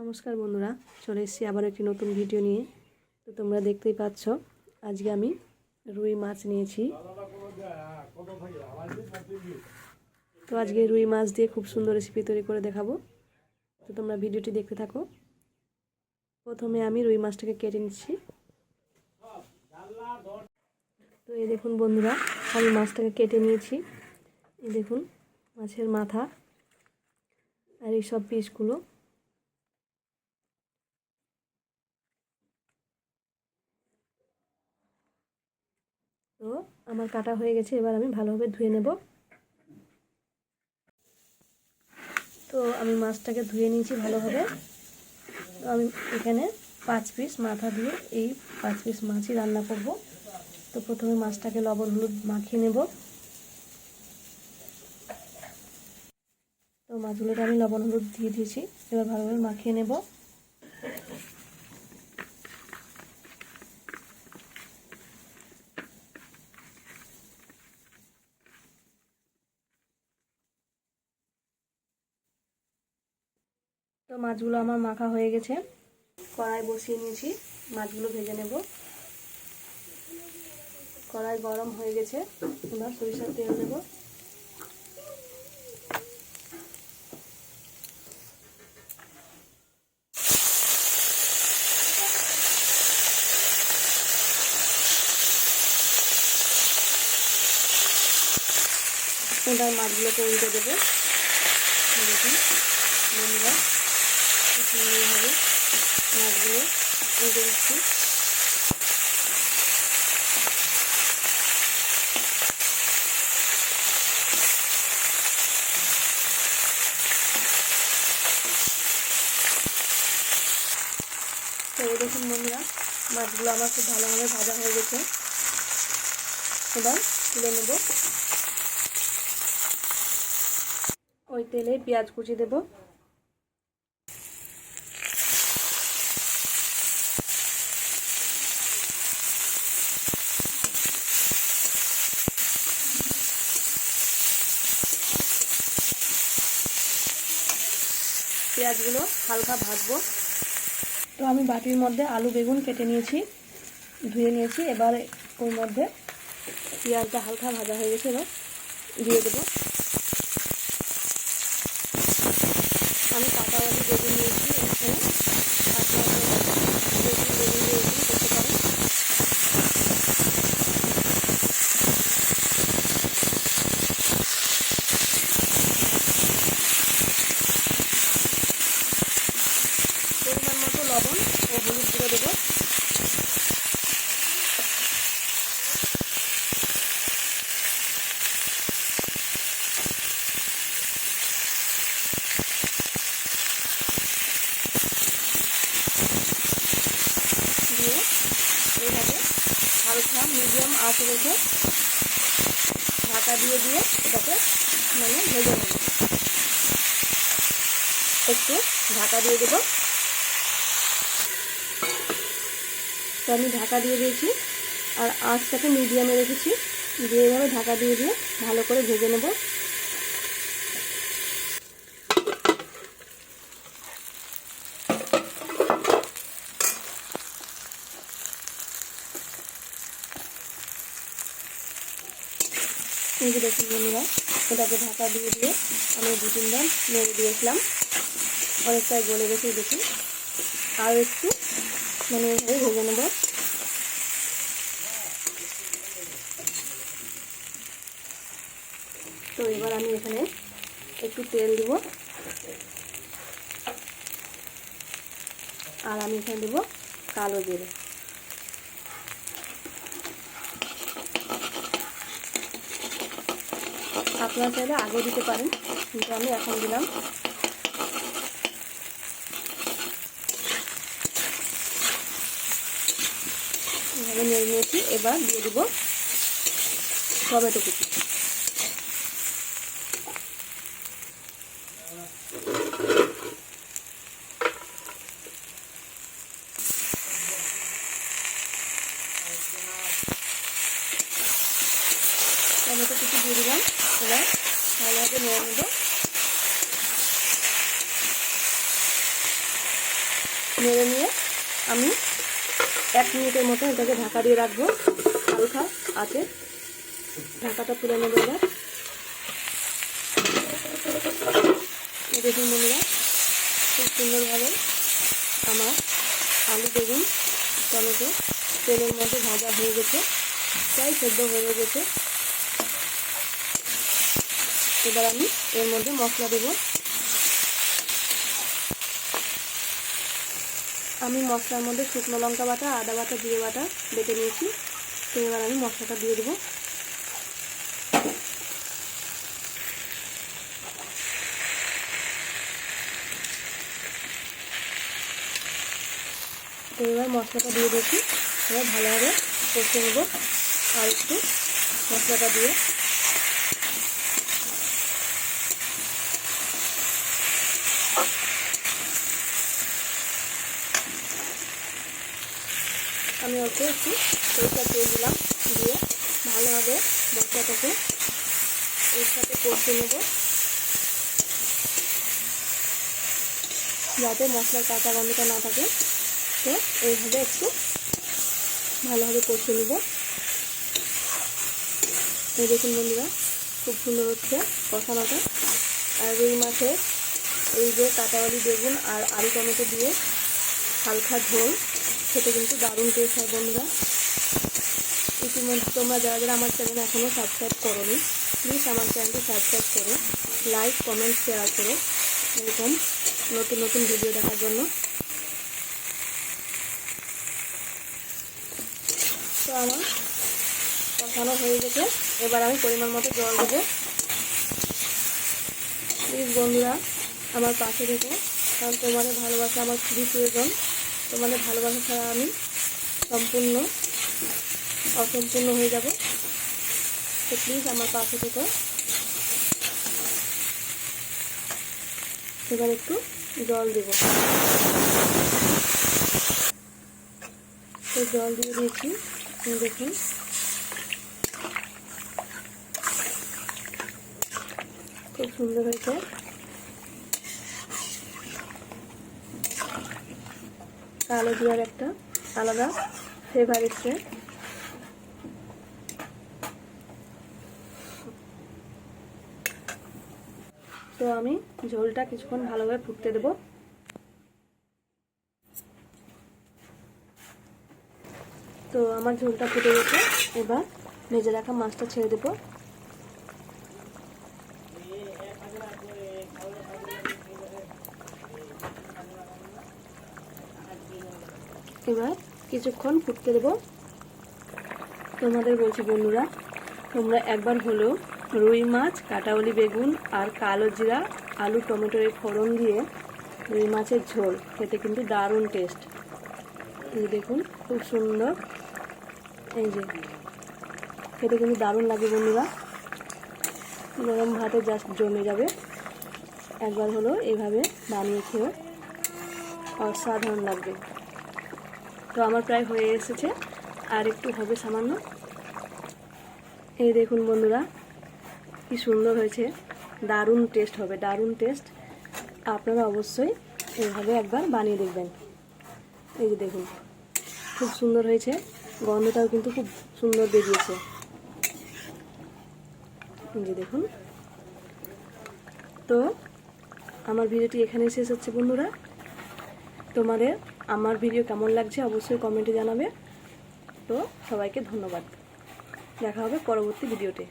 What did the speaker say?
নমস্কার বন্ধুরা, চলে এসেছি আবার একটি নতুন ভিডিও নিয়ে। তো তোমরা দেখতেই পাচ্ছ, আজকে আমি রুই মাছ নিয়েছি। তো আজকে রুই মাছ দিয়ে খুব সুন্দর রেসিপি তৈরি করে দেখাবো। তো তোমরা ভিডিওটি দেখতে থাকো। প্রথমে আমি রুই মাছটাকে কেটে নিচ্ছি। তো এই দেখুন বন্ধুরা, আমি মাছটাকে কেটে নিয়েছি। এই দেখুন মাছের মাথা আর এই সব পিসগুলো। তো আমার কাটা হয়ে গেছে, এবার আমি ভালোভাবে ধুয়ে নেব। তো আমি মাছটাকে ধুয়ে নিয়েছি ভালোভাবে। তো আমি এখানে 5 পিস মাথা দিয়ে এই 5 পিস মাছই রান্না করব। তো প্রথমে মাছটাকে লবণ হলুদ মাখিয়ে নেব। তো মাছগুলোকে আমি লবণ হলুদ দিয়ে দিয়েছি, এবার ভালোভাবে মাখিয়ে নেব। তো মাছগুলো আমার মাখা হয়ে গেছে, কড়াই বসিয়ে নিয়েছি, মাছগুলো ভেজে নেব। কড়াই গরম হয়ে গেছে, এবার সরিষার তেল দেব। এবার মাছগুলোকে উল্টে দেবো। দেখুন বন্ধুরা, সুন্দরভাবে মাছগুলো উল্টে দিচ্ছি। তো এই দেখুন বন্ধুরা, মাছগুলো আমার খুব ভালোভাবে ভাজা হয়ে গেছে। এবার তুলে নেব। ওই তেলে পেঁয়াজ কুচি দেব। পেঁয়াজগুলো হালকা ভাজবো। তো আমি বাটির মধ্যে আলু বেগুন কেটে নিয়েছি, ধুয়ে নিয়েছি। এবার ওর মধ্যে পেঁয়াজটা হালকা ভাজা হয়ে গেছে, এবার দিয়ে দেবো। আমি কাঁটাওয়ালি বেগুন নিয়েছি, এখানে আপনারা বেগুন দিয়ে করতে পারেন। পরিমাণ মতো লবণ ও হলুদ গুঁড়ো দেবো। দিয়ে এইভাবে হালকা মিডিয়াম আঁচ রেখে ঢাকা দিয়ে এটাকে ভেজে নেব। একটু ঢাকা দিয়ে দেবো। তো আমি ঢাকা দিয়ে দিয়েছি আর আঁচটাকে মিডিয়ামে রেখেছি। দিয়ে এইভাবে ঢাকা দিয়ে ভালো করে ভেজে নেব। এই যে দেখুন বন্ধুরা, এটাকে ঢাকা দিয়ে আমি 2-3 বার নেড়ে দিয়েছিলাম। অনেকটাই গলে গেছে দেখুন। আর একটু ভেজে নেব। তো এবার আমি এখানে একটু তেল দেব, আর আমি এখানে দেবো কালো জিরে। আপনারা চাইলে আগেও দিতে পারেন, কিন্তু আমি এখন দিলাম। এভাবে নেড়ে নিয়েছি, এবার দিয়ে দিব টমেটো কুচি। টমেটো কুচি দিয়ে দিলাম। এবার ভালোভাবে নেড়ে নেব। নেড়ে নিয়ে আমি 1 মিনিটের মতো এটাকে ঢাকা দিয়ে রাখবো হালকা আছে। ঢাকাটা তুলে নেবো এবার। দেখুন বন্ধুরা, খুব সুন্দরভাবে আমার আলু বেগুন টমেটো তেলের মধ্যে ভাজা হয়ে গেছে, প্রায় সেদ্ধ হয়ে গেছে। এবার আমি এর মধ্যে মশলা দেব। আমি মশলার মধ্যে শুকনো লঙ্কা বাটা, আদা বাটা, জিরে বাটা বেটে নিয়েছি। তো এবার আমি মশলাটা দিয়ে দেবো। তো এবার মশলাটা দিয়ে দিয়েছি, এবার ভালোভাবে কষে নেব। আর একটু মশলাটা দিয়ে আমি অল্প একটু সরিষার তেল দিলাম, দিয়ে ভালোভাবে মশলাটাকে এর সাথে কষে নেব, যাতে মশলার কাঁচা গন্ধটা না থাকে। তো এইভাবে একটু ভালোভাবে কষে নেব। এই দেখুন বন্ধুরা, খুব সুন্দর হচ্ছে কষানোটা। আর রুই মাছের এই যে কাঁটাওয়ালি বেগুন আর আলু টমেটো দিয়ে হালকা ঝোল খেতে কিন্তু দারুণ টেস্ট হয় বন্ধুরা। ইতিমধ্যে তোমরা যারা যারা আমার চ্যানেল এখনও সাবস্ক্রাইব করোনি, প্লিজ আমার চ্যানেলটি সাবস্ক্রাইব করো, লাইক কমেন্ট শেয়ার করো এরকম নতুন নতুন ভিডিও দেখার জন্য। তো আমার কষানো হয়ে গেছে, এবার আমি পরিমাণ মতো জল দেবো। প্লিজ বন্ধুরা আমার পাশে থেকো, কারণ তোমাদের ভালোবাসা আমার খুবই প্রয়োজন। তোমাদের ভালোবাসা ছাড়া আমি অসম্পূর্ণ হয়ে যাব। তো প্লিজ আমার পাশে থেকো। এবার একটু জল দেব। তো জল দিয়ে দিয়েছি, দেখুন খুব সুন্দর হয়েছে। কালো জিরার একটা আলাদা ফ্লেভার এসছে। তো আমি ঝোলটা কিছুক্ষণ ভালোভাবে ফুটতে দেব। তো আমার ঝোলটা ফুটে গেছে, এবার ভেজে রাখা মাছটা ছেড়ে দেব। এবার কিছুক্ষণ ফুটতে দেব। তোমাদের বলছি বন্ধুরা, তোমরা একবার হলেও রুই মাছ, কাঁটাওয়ালি বেগুন আর কালো জিরা আলু টমেটোর ফোড়ন দিয়ে রুই মাছের ঝোল খেতে কিন্তু দারুণ টেস্ট। এই দেখুন খুব সুন্দর, এই যে খেতে কিন্তু দারুণ লাগে বন্ধুরা, গরম ভাতে জাস্ট জমে যাবে। একবার হলেও এইভাবে বানিয়ে খেয়েও অসাধারণ লাগবে। তো আমার প্রায় হয়ে এসেছে, আর একটু হবে সামান্য। এই দেখুন বন্ধুরা কি সুন্দর হয়েছে, দারুণ টেস্ট হবে, দারুণ টেস্ট। আপনারা অবশ্যই এইভাবে একবার বানিয়ে দেখবেন। এই যে দেখুন খুব সুন্দর হয়েছে, গন্ধটাও কিন্তু খুব সুন্দর বেরিয়েছে। এই যে দেখুন। তো আমার ভিডিওটি এখানেই শেষ হচ্ছে বন্ধুরা। তোমাদের আমার ভিডিও কেমন লাগছে অবশ্যই কমেন্টে জানাবে। তো সবাইকে ধন্যবাদ, দেখা হবে পরবর্তী ভিডিওতে।